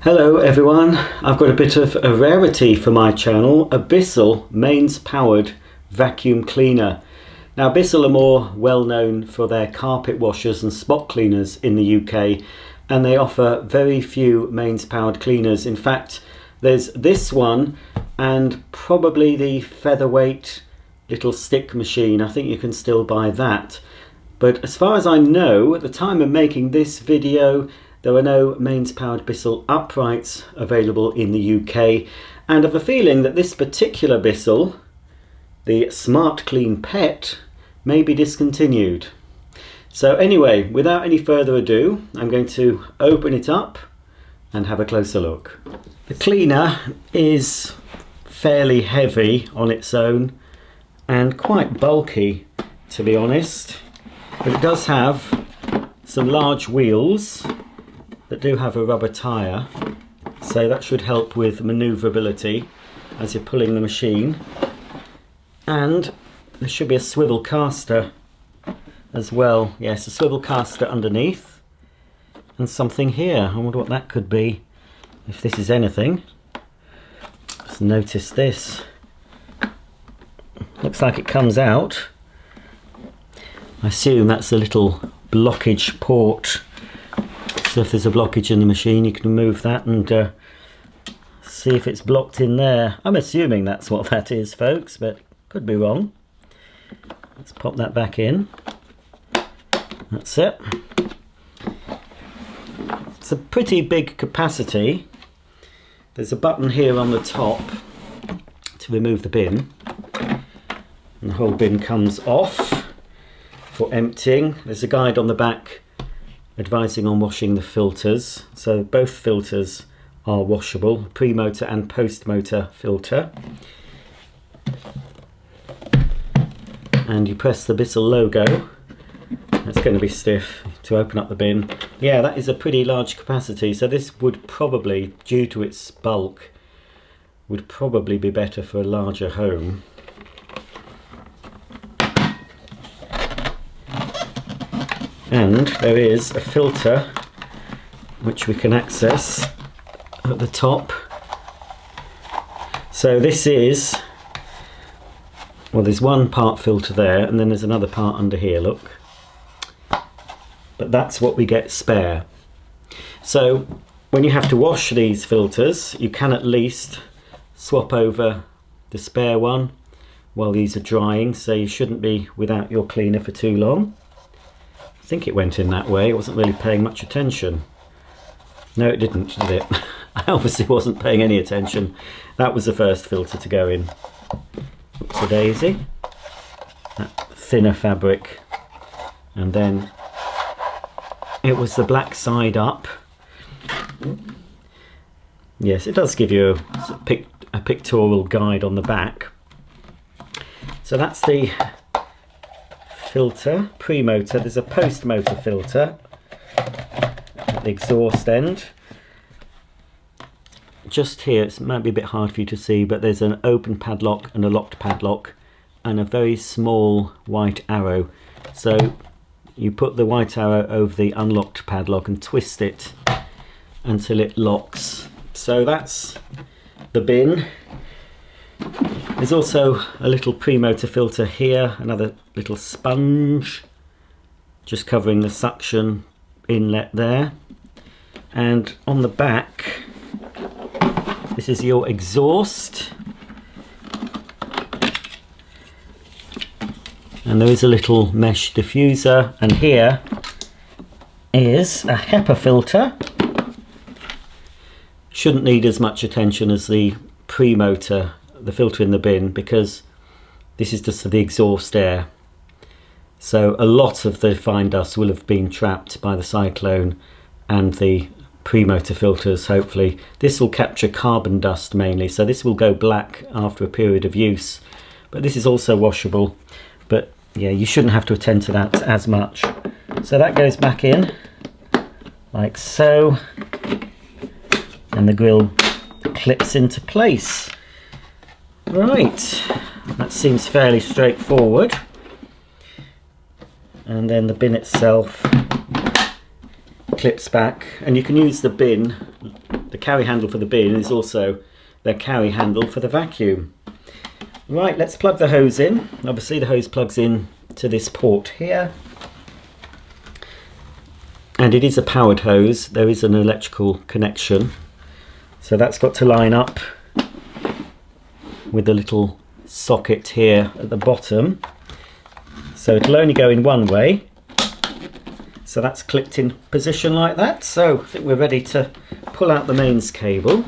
Hello everyone, I've got a bit of a rarity for my channel, a Bissell mains powered vacuum cleaner. Now Bissell are more well known for their carpet washers and spot cleaners in the UK, and they offer very few mains powered cleaners. In fact, there's this one and probably the featherweight little stick machine. I think you can still buy that. But as far as I know, at the time of making this video, there are no mains powered Bissell uprights available in the UK, and I have a feeling that this particular Bissell, the SmartClean Pet, may be discontinued. So anyway, without any further ado, I'm going to open it up and have a closer look. The cleaner is fairly heavy on its own and quite bulky, to be honest, but it does have some large wheels that do have a rubber tyre, so that should help with manoeuvrability as you're pulling the machine. And there should be a swivel caster as well. Yes, a swivel caster underneath, and something here. I wonder what that could be, if this is anything. Just notice this. Looks like it comes out. I assume that's a little blockage port. So if there's a blockage in the machine, you can remove that and see if it's blocked in there. I'm assuming that's what that is, folks, but could be wrong. Let's pop that back in. That's it. It's a pretty big capacity. There's a button here on the top to remove the bin, and the whole bin comes off for emptying. There's a guide on the back advising on washing the filters. So both filters are washable, pre-motor and post-motor filter. And you press the Bissell logo. That's going to be stiff to open up the bin. Yeah, that is a pretty large capacity, so this would probably, due to its bulk, would probably be better for a larger home. And there is a filter which we can access at the top. So this is, well, there's one part filter there, and then there's another part under here, look. But that's what we get spare. So when you have to wash these filters, you can at least swap over the spare one while these are drying, so you shouldn't be without your cleaner for too long. I think it went in that way. I wasn't really paying much attention. No, it didn't, did it? I obviously wasn't paying any attention. That was the first filter to go in. Oops-a daisy. That thinner fabric. And then it was the black side up. Yes, it does give you a pictorial guide on the back. So that's the filter, pre-motor. There's a post-motor filter at the exhaust end. Just here, it might be a bit hard for you to see, but there's an open padlock and a locked padlock and a very small white arrow. So you put the white arrow over the unlocked padlock and twist it until it locks. So that's the bin. There's also a little pre-motor filter here, another little sponge just covering the suction inlet there. And on the back, this is your exhaust. And there is a little mesh diffuser, and here is a HEPA filter. Shouldn't need as much attention as the pre-motor, the filter in the bin, because this is just for the exhaust air. So a lot of the fine dust will have been trapped by the cyclone and the pre-motor filters, hopefully. This will capture carbon dust mainly, so this will go black after a period of use. But this is also washable, but yeah, you shouldn't have to attend to that as much. So that goes back in, like so, and the grill clips into place. Right, that seems fairly straightforward. And then the bin itself clips back, and you can use the bin, the carry handle for the bin is also the carry handle for the vacuum. Right, let's plug the hose in. Obviously the hose plugs in to this port here. And it is a powered hose. There is an electrical connection. So that's got to line up with the little socket here at the bottom. So it'll only go in one way. So that's clipped in position like that. So I think we're ready to pull out the mains cable.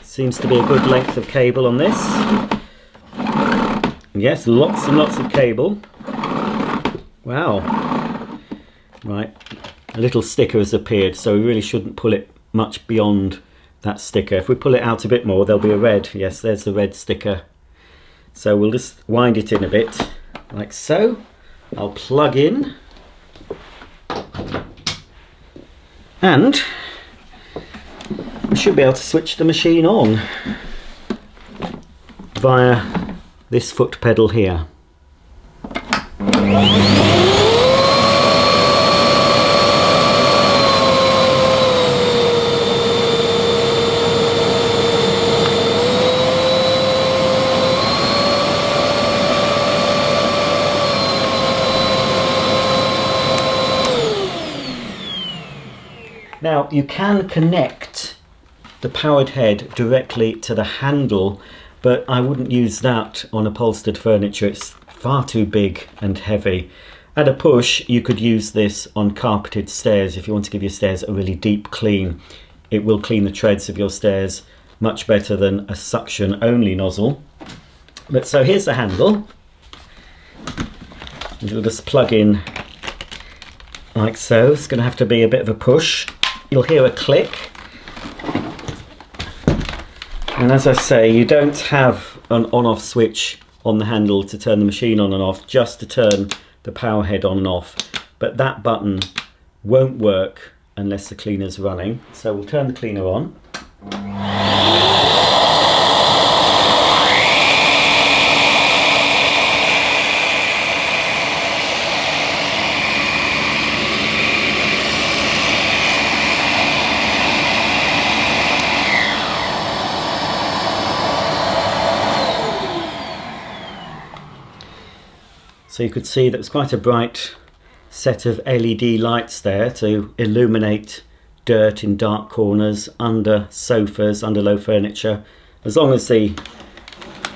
Seems to be a good length of cable on this. Yes, lots and lots of cable. Wow. Right, a little sticker has appeared, so we really shouldn't pull it much beyond that sticker. If we pull it out a bit more, there'll be a red. Yes, there's the red sticker. So we'll just wind it in a bit, like so. I'll plug in. And we should be able to switch the machine on via this foot pedal here. Now you can connect the powered head directly to the handle, but I wouldn't use that on upholstered furniture. It's far too big and heavy. At a push, you could use this on carpeted stairs. If you want to give your stairs a really deep clean, it will clean the treads of your stairs much better than a suction only nozzle. But so here's the handle. You'll just plug in like so. It's going to have to be a bit of a push. You'll hear a click. And as I say, you don't have an on-off switch on the handle to turn the machine on and off, just to turn the power head on and off. But that button won't work unless the cleaner's running. So we'll turn the cleaner on. So you could see that was quite a bright set of LED lights there to illuminate dirt in dark corners, under sofas, under low furniture. As long as the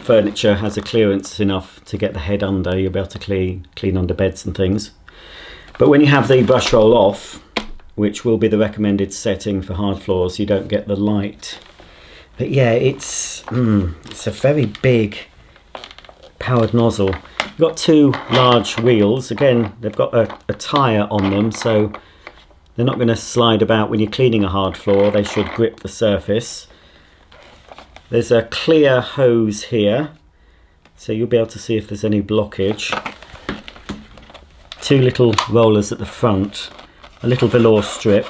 furniture has a clearance enough to get the head under, you'll be able to clean under beds and things. But when you have the brush roll off, which will be the recommended setting for hard floors, you don't get the light. But yeah, it's a very big powered nozzle. You've got two large wheels. Again, they've got a tyre on them, so they're not going to slide about when you're cleaning a hard floor. They should grip the surface. There's a clear hose here, so you'll be able to see if there's any blockage. Two little rollers at the front, a little velour strip.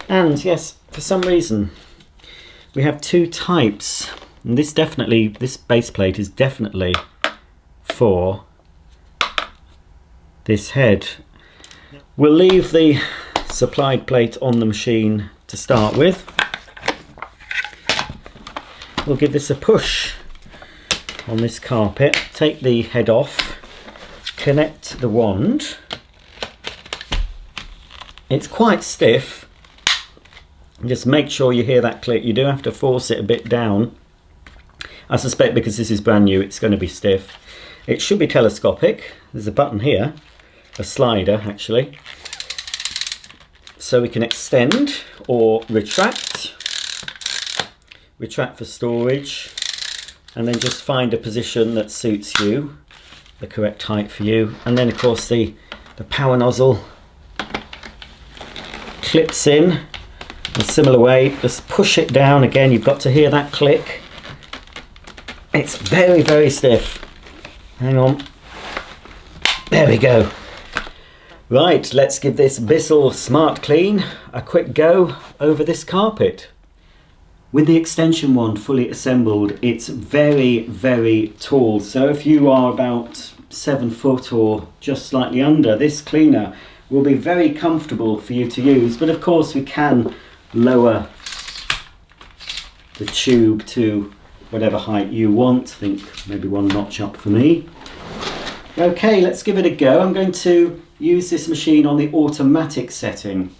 And yes, for some reason, we have two types. And this base plate is definitely for this head. We'll leave the supplied plate on the machine to start with. We'll give this a push on this carpet, take the head off, connect the wand. It's quite stiff. Just make sure you hear that click. You do have to force it a bit down. I suspect because this is brand new, it's going to be stiff. It should be telescopic. There's a button here, a slider actually. So we can extend or retract. Retract for storage. And then just find a position that suits you, the correct height for you. And then of course the power nozzle clips in a similar way. Just push it down again. You've got to hear that click. It's very, very stiff. Hang on. There we go. Right, let's give this Bissell SmartClean a quick go over this carpet. With the extension wand fully assembled, it's very, very tall. So if you are about 7 foot or just slightly under, this cleaner will be very comfortable for you to use. But of course we can lower the tube to whatever height you want. I think maybe 1 notch up for me. Okay, let's give it a go. I'm going to use this machine on the automatic setting.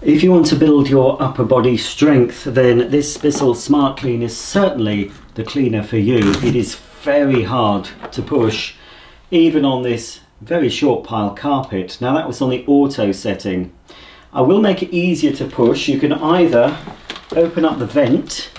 If you want to build your upper body strength, then this Bissell SmartClean is certainly the cleaner for you. It is very hard to push, even on this very short pile carpet. Now that was on the auto setting. I will make it easier to push. You can either open up the vent,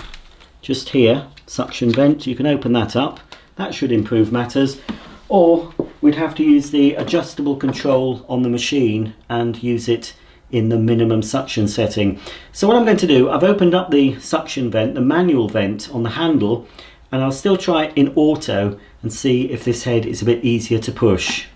just here, suction vent, you can open that up. That should improve matters. Or we'd have to use the adjustable control on the machine and use it in the minimum suction setting. So what I'm going to do, I've opened up the suction vent, the manual vent on the handle, and I'll still try it in auto and see if this head is a bit easier to push.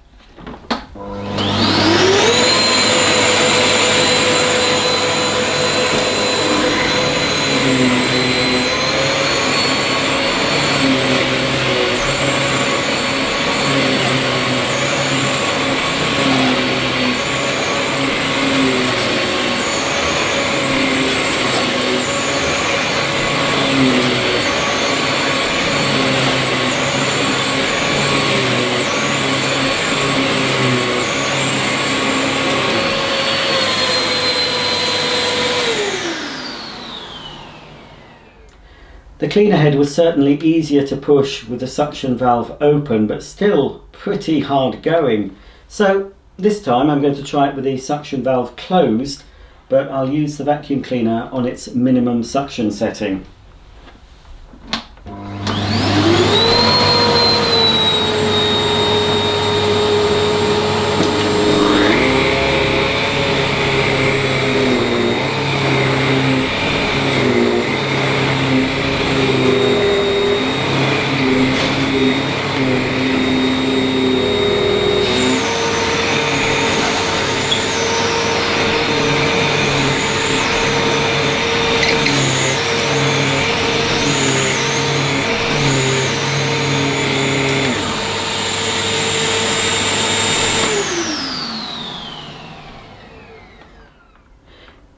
The cleaner head was certainly easier to push with the suction valve open, but still pretty hard going. So this time I'm going to try it with the suction valve closed, but I'll use the vacuum cleaner on its minimum suction setting.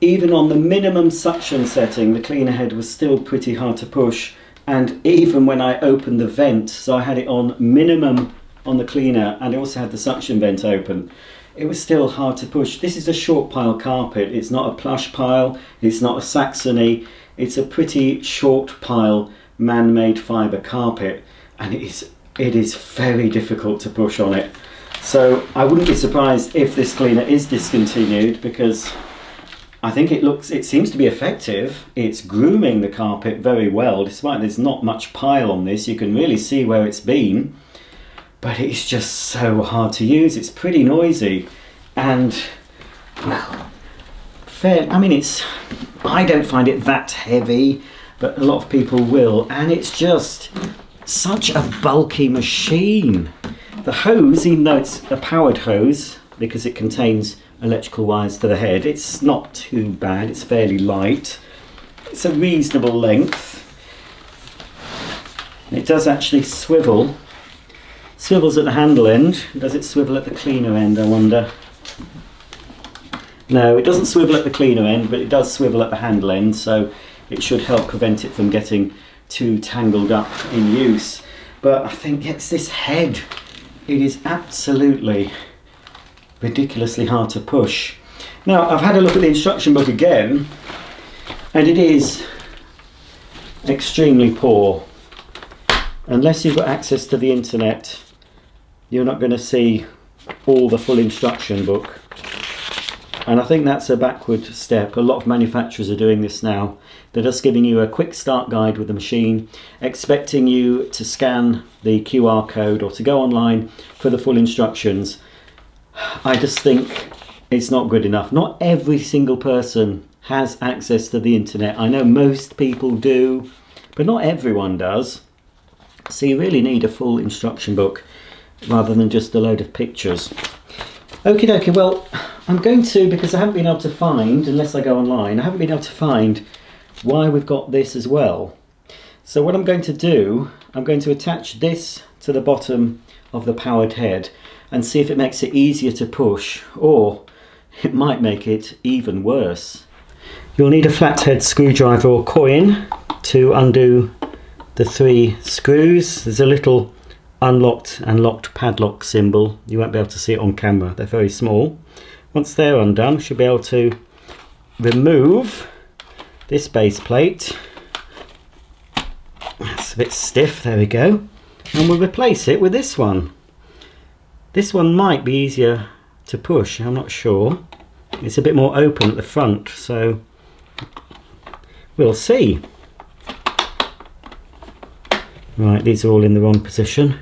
Even on the minimum suction setting, the cleaner head was still pretty hard to push, and even when I opened the vent, so I had it on minimum on the cleaner and it also had the suction vent open, it was still hard to push. This is a short pile carpet, it's not a plush pile, it's not a Saxony, it's a pretty short pile man-made fibre carpet, and it is very difficult to push on it. So I wouldn't be surprised if this cleaner is discontinued, because I think it seems to be effective. It's grooming the carpet very well, despite there's not much pile on this. You can really see where it's been, but it's just so hard to use. It's pretty noisy, and well, I don't find it that heavy, but a lot of people will, and it's just such a bulky machine. The hose, even though it's a powered hose, because it contains electrical wires to the head, it's not too bad, it's fairly light, it's a reasonable length. It does actually swivels at the handle end. Does it swivel at the cleaner end, I wonder? No, it doesn't swivel at the cleaner end, but it does swivel at the handle end, so it should help prevent it from getting too tangled up in use. But I think it's this head, it is absolutely ridiculously hard to push. Now I've had a look at the instruction book again, and it is extremely poor. Unless you've got access to the internet, you're not going to see all the full instruction book. And I think that's a backward step. A lot of manufacturers are doing this now. They're just giving you a quick start guide with the machine, expecting you to scan the QR code or to go online for the full instructions. I just think it's not good enough. Not every single person has access to the internet. I know most people do, but not everyone does. So you really need a full instruction book rather than just a load of pictures. Okie dokie, well, I'm going to, because I haven't been able to find, unless I go online, I haven't been able to find why we've got this as well. So what I'm going to do, I'm going to attach this to the bottom of the powered head and see if it makes it easier to push, or it might make it even worse. You'll need a flathead screwdriver or coin to undo the 3 screws. There's a little unlocked and locked padlock symbol. You won't be able to see it on camera, they're very small. Once they're undone, you should be able to remove this base plate. It's a bit stiff, there we go. And we'll replace it with this one. This one might be easier to push, I'm not sure. It's a bit more open at the front, so we'll see. Right, these are all in the wrong position.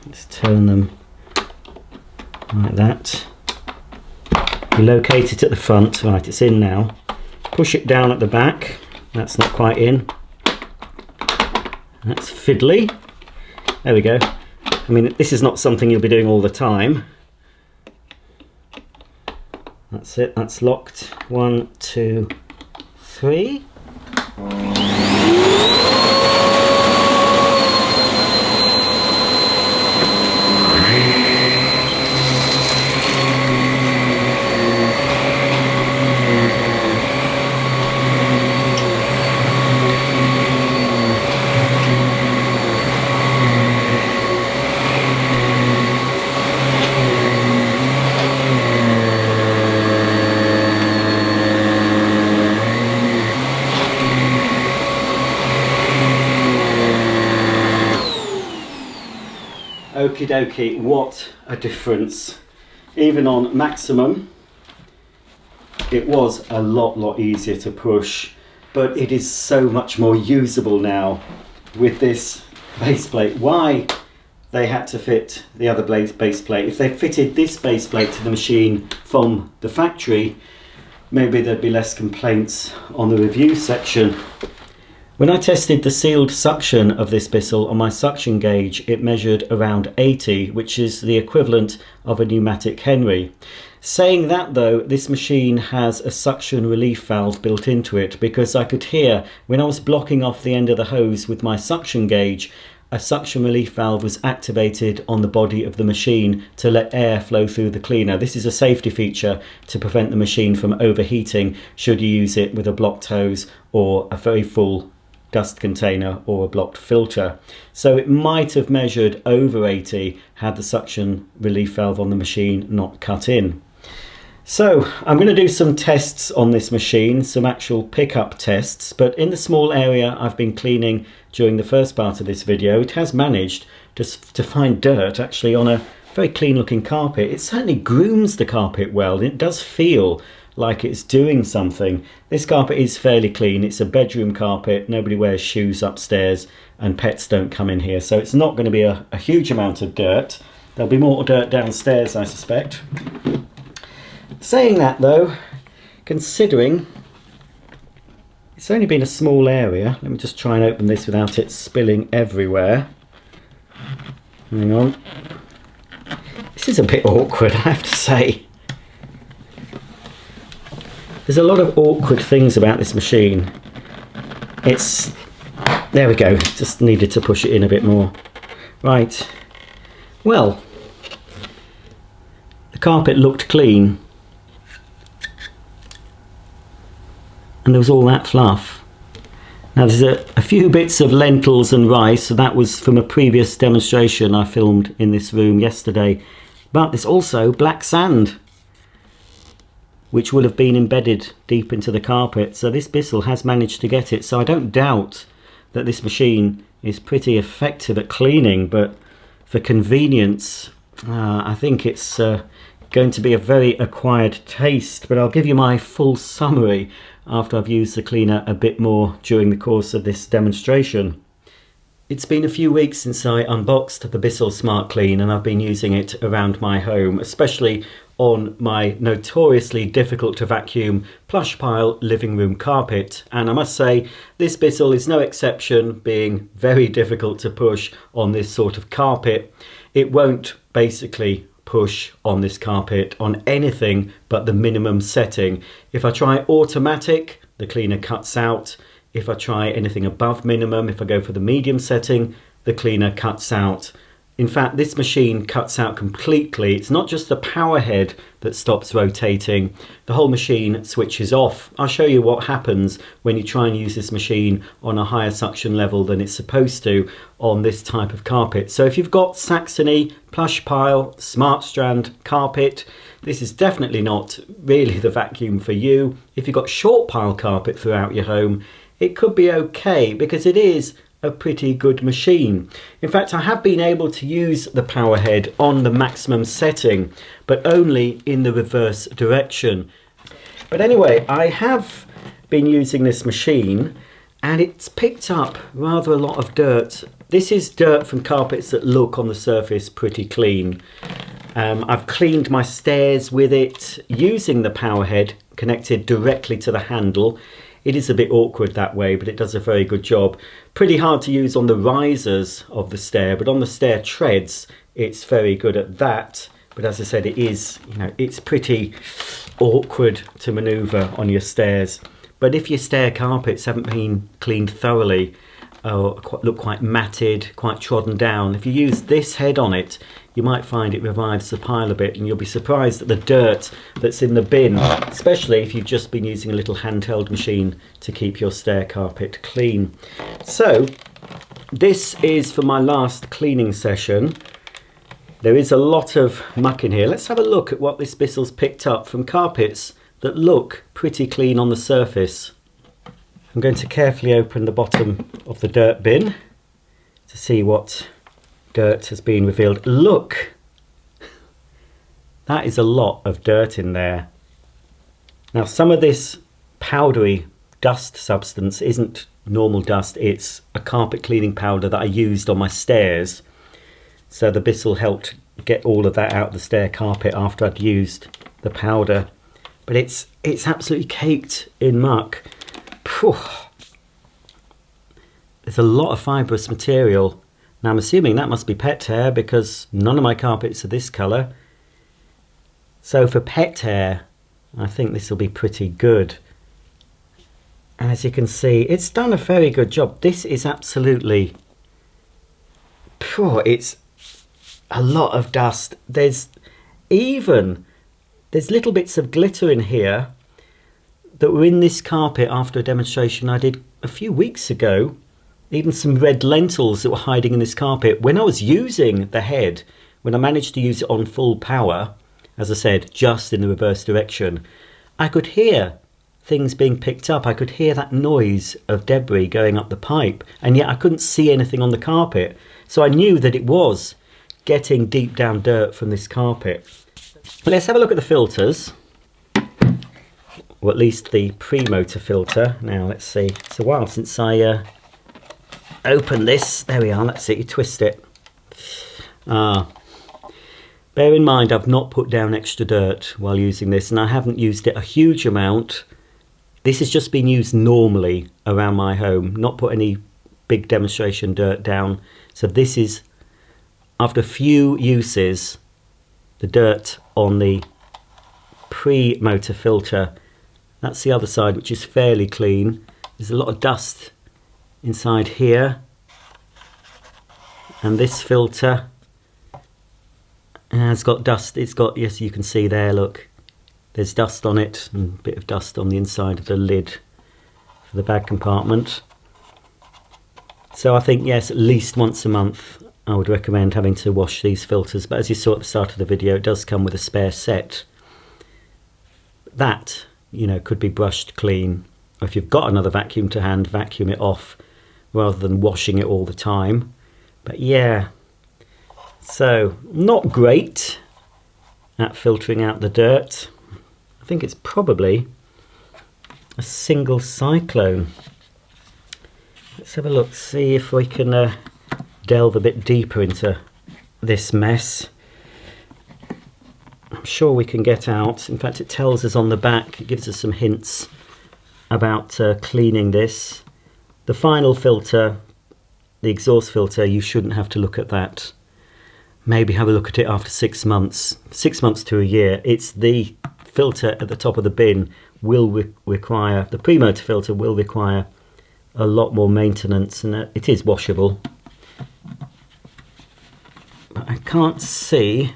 Let's turn them like that. You locate it at the front. Right, it's in now. Push it down at the back. That's not quite in. That's fiddly. There we go. I mean, this is not something you'll be doing all the time. That's it, that's locked. 1, 2, 3. Okie dokie, what a difference. Even on maximum, it was a lot easier to push, but it is so much more usable now with this base plate. Why they had to fit the other base plate? If they fitted this base plate to the machine from the factory, maybe there'd be less complaints on the review section. When I tested the sealed suction of this Bissell on my suction gauge, it measured around 80, which is the equivalent of a pneumatic Henry. Saying that though, this machine has a suction relief valve built into it, because I could hear when I was blocking off the end of the hose with my suction gauge, a suction relief valve was activated on the body of the machine to let air flow through the cleaner. This is a safety feature to prevent the machine from overheating should you use it with a blocked hose or a very full dust container or a blocked filter. So it might have measured over 80 had the suction relief valve on the machine not cut in. So I'm going to do some tests on this machine, some actual pickup tests, but in the small area I've been cleaning during the first part of this video, it has managed to find dirt actually on a very clean looking carpet. It certainly grooms the carpet well, and it does feel like it's doing something. This carpet is fairly clean. It's a bedroom carpet. Nobody wears shoes upstairs and pets don't come in here, so it's not going to be a huge amount of dirt. There'll be more dirt downstairs, I suspect. Saying that though, considering it's only been a small area, let me just try and open this without it spilling everywhere. Hang on. This is a bit awkward, I have to say. There's a lot of awkward things about this machine. There we go, just needed to push it in a bit more. Right, well, the carpet looked clean. And there was all that fluff. Now there's a few bits of lentils and rice, so that was from a previous demonstration I filmed in this room yesterday. But there's also black sand, which will have been embedded deep into the carpet. So this Bissell has managed to get it. So I don't doubt that this machine is pretty effective at cleaning, but for convenience, I think it's going to be a very acquired taste, but I'll give you my full summary after I've used the cleaner a bit more during the course of this demonstration. It's been a few weeks since I unboxed the Bissell SmartClean, and I've been using it around my home, especially on my notoriously difficult to vacuum plush pile living room carpet. And I must say, this Bissell is no exception, being very difficult to push on this sort of carpet. It won't basically push on this carpet on anything but the minimum setting. If I try automatic, the cleaner cuts out. If I try anything above minimum, if I go for the medium setting, the cleaner cuts out. In fact, this machine cuts out completely. It's not just the power head that stops rotating. The whole machine switches off. I'll show you what happens when you try and use this machine on a higher suction level than it's supposed to on this type of carpet. So if you've got Saxony, plush pile, smart strand carpet, this is definitely not really the vacuum for you. If you've got short pile carpet throughout your home, it could be okay, because it is a pretty good machine. In fact, I have been able to use the power head on the maximum setting, but only in the reverse direction. But anyway, I have been using this machine and it's picked up rather a lot of dirt. This is dirt from carpets that look on the surface pretty clean. I've cleaned my stairs with it using the power head connected directly to the handle. It is a bit awkward that way, but it does a very good job. Pretty hard to use on the risers of the stair, but on the stair treads, it's very good at that. But as I said, it is, it's pretty awkward to maneuver on your stairs. But if your stair carpets haven't been cleaned thoroughly, or look quite matted, quite trodden down, if you use this head on it, you might find it revives the pile a bit, and you'll be surprised at the dirt that's in the bin, especially if you've just been using a little handheld machine to keep your stair carpet clean. So this is for my last cleaning session. There is a lot of muck in here. Let's have a look at what this Bissell's picked up from carpets that look pretty clean on the surface. I'm going to carefully open the bottom of the dirt bin to see what dirt has been revealed. Look, that is a lot of dirt in there. Now, some of this powdery dust substance isn't normal dust, it's a carpet cleaning powder that I used on my stairs. So the Bissell helped get all of that out of the stair carpet after I'd used the powder. But it's absolutely caked in muck. There's a lot of fibrous material. Now I'm assuming that must be pet hair, because none of my carpets are this colour. So for pet hair, I think this will be pretty good. And as you can see, it's done a very good job. This is absolutely, it's a lot of dust. There's little bits of glitter in here that were in this carpet after a demonstration I did a few weeks ago. Even some red lentils that were hiding in this carpet. When I was using the head, when I managed to use it on full power, as I said, just in the reverse direction, I could hear things being picked up. I could hear that noise of debris going up the pipe, and yet I couldn't see anything on the carpet. So I knew that it was getting deep down dirt from this carpet. But let's have a look at the filters. Or at least the pre-motor filter. Now let's see, it's a while since I opened this. There we are, let's see, you twist it. Bear in mind I've not put down extra dirt while using this, and I haven't used it a huge amount. This has just been used normally around my home, not put any big demonstration dirt down. So this is, after a few uses, the dirt on the pre-motor filter. That's the other side, which is fairly clean. There's a lot of dust inside here. And this filter has got dust. It's got, yes, you can see there, look. There's dust on it, and a bit of dust on the inside of the lid for the bag compartment. So I think, yes, at least once a month I would recommend having to wash these filters. But as you saw at the start of the video, it does come with a spare set. That, could be brushed clean. Or if you've got another vacuum to hand, vacuum it off rather than washing it all the time. But yeah, so not great. at filtering out the dirt. I think it's probably a single cyclone. Let's have a look, see if we can delve a bit deeper into this mess. I'm sure we can get out. In fact, it tells us on the back, it gives us some hints about cleaning this. The final filter, the exhaust filter, you shouldn't have to look at that. Maybe have a look at it after 6 months. 6 months to a year. It's the filter at the top of the bin will require, the pre-motor filter will require a lot more maintenance, and it is washable. But I can't see.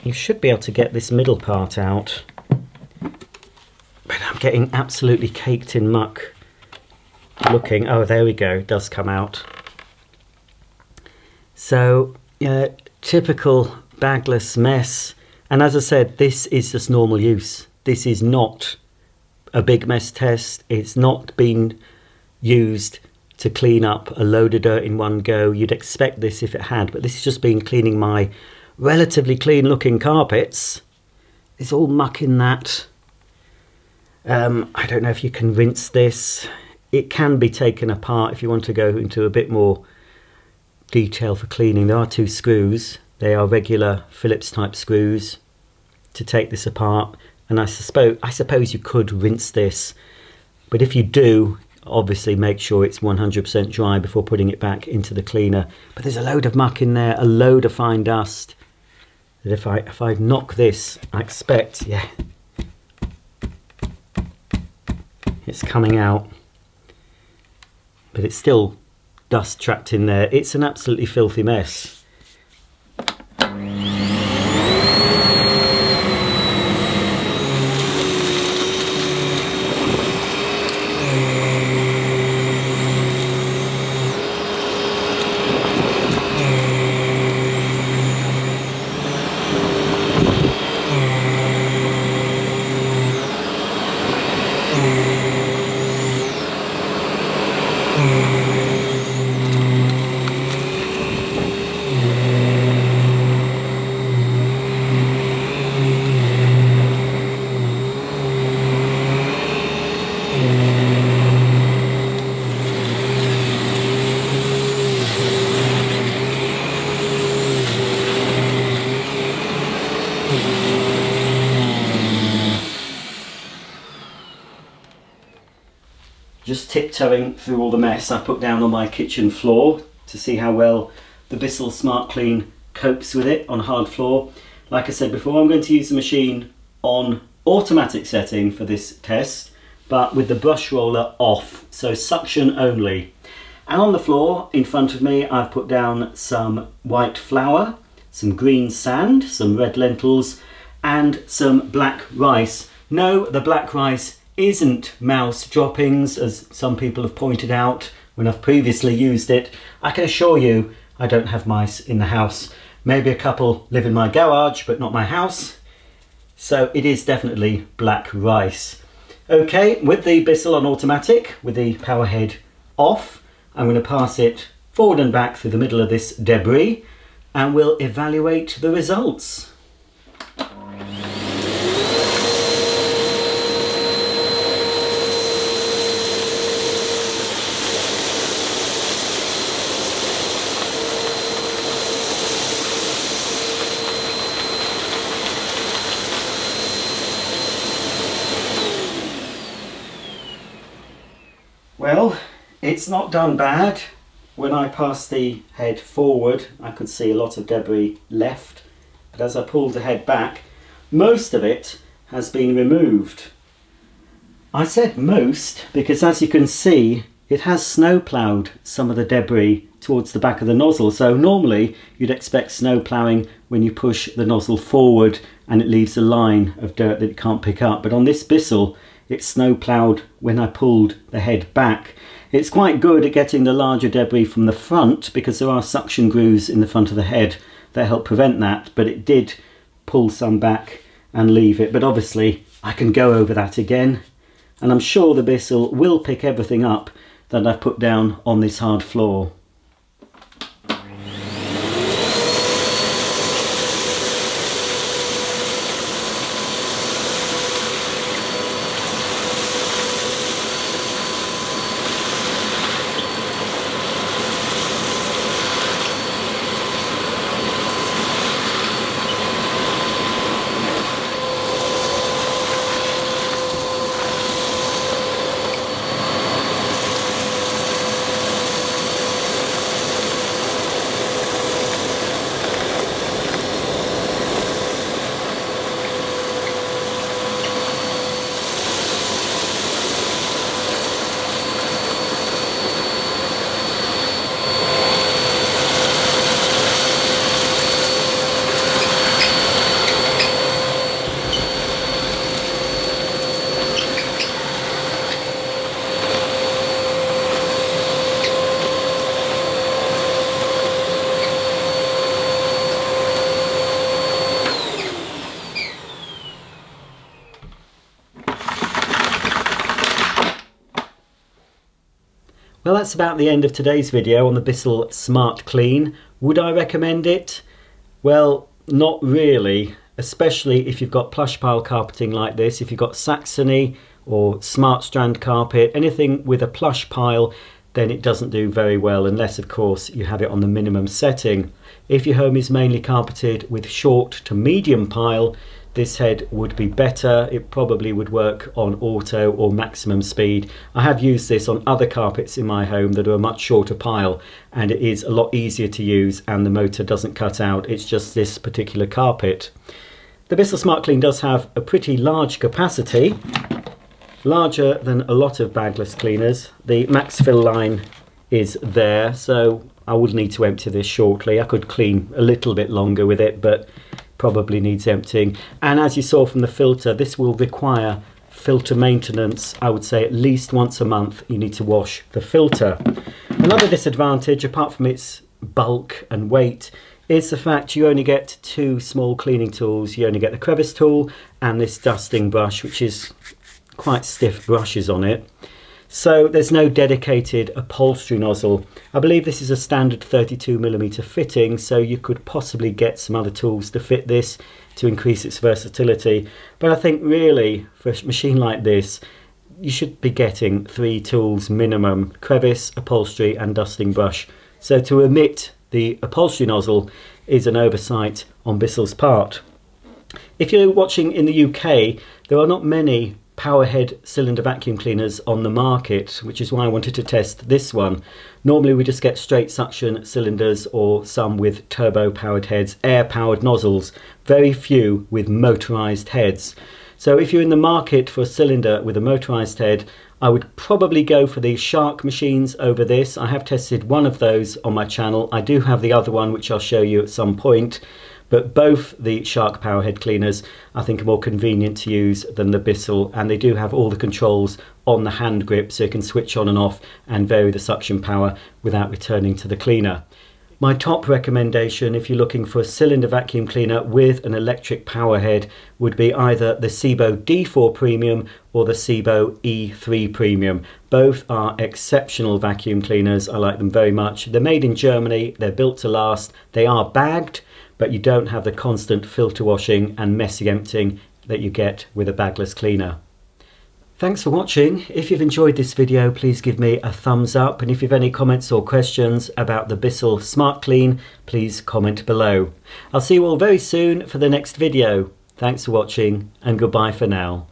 You should be able to get this middle part out. But I'm getting absolutely caked in muck looking. Oh, there we go, it does come out. So, typical bagless mess. And as I said, this is just normal use. This is not a big mess test. It's not been used to clean up a load of dirt in one go. You'd expect this if it had, but this has just been cleaning my relatively clean looking carpets. There's all muck in that. I don't know if you can rinse this. It can be taken apart if you want to go into a bit more detail for cleaning. There are 2 screws. They are regular Phillips type screws to take this apart, and I suppose you could rinse this, but if you do, obviously make sure it's 100% dry before putting it back into the cleaner. But there's a load of muck in there, a load of fine dust, that if I knock this, I expect, yeah, it's coming out, but it's still dust trapped in there. It's an absolutely filthy mess. Just tiptoeing through all the mess I put down on my kitchen floor to see how well the Bissell SmartClean copes with it on hard floor. Like I said before, I'm going to use the machine on automatic setting for this test, but with the brush roller off, so suction only. And on the floor in front of me, I've put down some white flour, some green sand, some red lentils, and some black rice. No, the black rice isn't mouse droppings, as some people have pointed out when I've previously used it. I can assure you I don't have mice in the house. Maybe a couple live in my garage, but not my house. So it is definitely black rice. Okay, with the Bissell on automatic, with the power head off, I'm going to pass it forward and back through the middle of this debris, and we'll evaluate the results. Well, it's not done bad. When I passed the head forward, I could see a lot of debris left, but as I pulled the head back, most of it has been removed. I said most because, as you can see, it has snow ploughed some of the debris towards the back of the nozzle. So normally you'd expect snow ploughing when you push the nozzle forward and it leaves a line of dirt that it can't pick up, but on this Bissell it's snow ploughed when I pulled the head back. It's quite good at getting the larger debris from the front because there are suction grooves in the front of the head that help prevent that, but it did pull some back and leave it. But obviously I can go over that again, and I'm sure the Bissell will pick everything up that I've put down on this hard floor. Well, that's about the end of today's video on the Bissell Smart Clean. Would I recommend it? Well, not really, especially if you've got plush pile carpeting like this. If you've got Saxony or Smart Strand carpet, anything with a plush pile, then it doesn't do very well, unless of course you have it on the minimum setting. If your home is mainly carpeted with short to medium pile, this head would be better. It probably would work on auto or maximum speed. I have used this on other carpets in my home that are a much shorter pile, and it is a lot easier to use and the motor doesn't cut out. It's just this particular carpet. The Bissell Smart Clean does have a pretty large capacity, larger than a lot of bagless cleaners. The max fill line is there, so I would need to empty this shortly. I could clean a little bit longer with it, but probably needs emptying. And as you saw from the filter, this will require filter maintenance. I would say at least once a month you need to wash the filter. Another disadvantage, apart from its bulk and weight, is the fact you only get two small cleaning tools. You only get the crevice tool and this dusting brush, which is quite stiff brushes on it. So there's no dedicated upholstery nozzle. I believe this is a standard 32mm fitting, so you could possibly get some other tools to fit this to increase its versatility. But I think really for a machine like this, you should be getting 3 tools minimum: crevice, upholstery and dusting brush. So to omit the upholstery nozzle is an oversight on Bissell's part. If you're watching in the UK, there are not many powerhead cylinder vacuum cleaners on the market, which is why I wanted to test this one. Normally we just get straight suction cylinders or some with turbo powered heads, air powered nozzles, very few with motorized heads. So if you're in the market for a cylinder with a motorized head, I would probably go for the Shark machines over this. I have tested one of those on my channel. I do have the other one, which I'll show you at some point. But both the Shark powerhead cleaners I think are more convenient to use than the Bissell, and they do have all the controls on the hand grip, so you can switch on and off and vary the suction power without returning to the cleaner. My top recommendation if you're looking for a cylinder vacuum cleaner with an electric powerhead would be either the Sebo D4 Premium or the Sebo E3 Premium. Both are exceptional vacuum cleaners. I like them very much. They're made in Germany, they're built to last, they are bagged, but you don't have the constant filter washing and messy emptying that you get with a bagless cleaner. Thanks for watching. If you've enjoyed this video, please give me a thumbs up, and if you've any comments or questions about the Bissell Smart Clean, please comment below. I'll see you all very soon for the next video. Thanks for watching and goodbye for now.